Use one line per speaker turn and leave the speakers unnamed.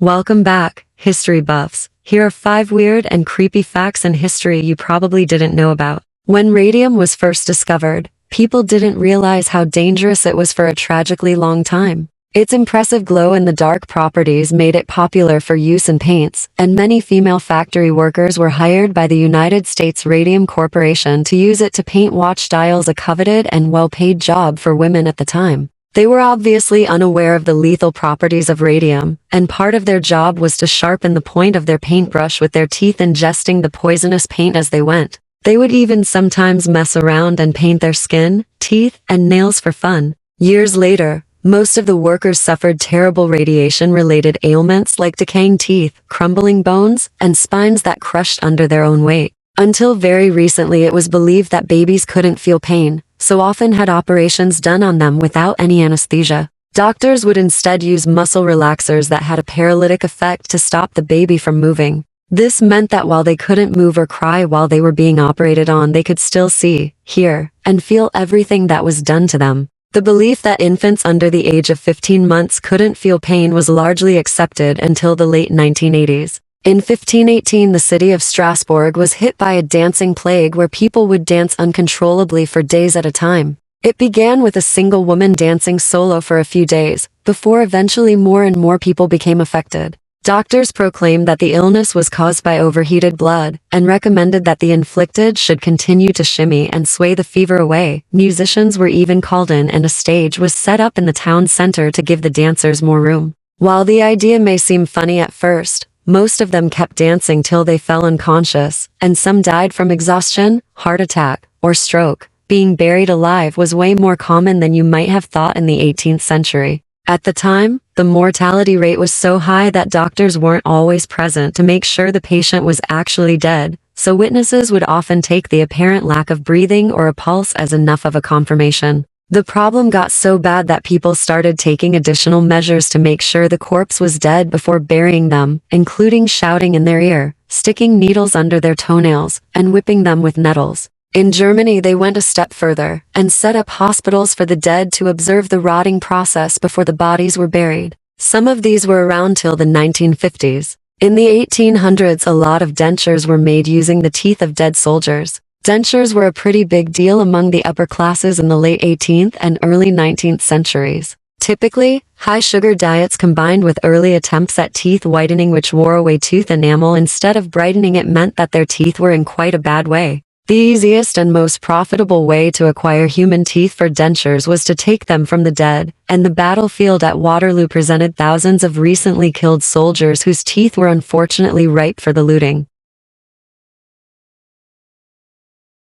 Welcome back, history buffs. Here are 5 weird and creepy facts in history you probably didn't know about. When radium was first discovered, people didn't realize how dangerous it was for a tragically long time. Its impressive glow-in-the-dark properties made it popular for use in paints, and many female factory workers were hired by the United States Radium Corporation to use it to paint watch dials, a coveted and well-paid job for women at the time. They were obviously unaware of the lethal properties of radium, and part of their job was to sharpen the point of their paintbrush with their teeth, ingesting the poisonous paint as they went. They would even sometimes mess around and paint their skin, teeth, and nails for fun. Years later, most of the workers suffered terrible radiation-related ailments like decaying teeth, crumbling bones, and spines that crushed under their own weight. Until very recently, it was believed that babies couldn't feel pain, so often had operations done on them without any anesthesia. Doctors would instead use muscle relaxers that had a paralytic effect to stop the baby from moving. This meant that while they couldn't move or cry while they were being operated on, they could still see, hear, and feel everything that was done to them. The belief that infants under the age of 15 months couldn't feel pain was largely accepted until the late 1980s. In 1518, the city of Strasbourg was hit by a dancing plague where people would dance uncontrollably for days at a time. It began with a single woman dancing solo for a few days, before eventually more and more people became affected. Doctors proclaimed that the illness was caused by overheated blood, and recommended that the inflicted should continue to shimmy and sway the fever away. Musicians were even called in, and a stage was set up in the town center to give the dancers more room. While the idea may seem funny at first, most of them kept dancing till they fell unconscious, and some died from exhaustion, heart attack, or stroke. Being buried alive was way more common than you might have thought in the 18th century. At the time, the mortality rate was so high that doctors weren't always present to make sure the patient was actually dead, so witnesses would often take the apparent lack of breathing or a pulse as enough of a confirmation. The problem got so bad that people started taking additional measures to make sure the corpse was dead before burying them, including shouting in their ear, sticking needles under their toenails, and whipping them with nettles. In Germany, they went a step further and set up hospitals for the dead to observe the rotting process before the bodies were buried. Some of these were around till the 1950s. In the 1800s, a lot of dentures were made using the teeth of dead soldiers. Dentures were a pretty big deal among the upper classes in the late 18th and early 19th centuries. Typically, high-sugar diets combined with early attempts at teeth whitening which wore away tooth enamel instead of brightening it meant that their teeth were in quite a bad way. The easiest and most profitable way to acquire human teeth for dentures was to take them from the dead, and the battlefield at Waterloo presented thousands of recently killed soldiers whose teeth were unfortunately ripe for the looting.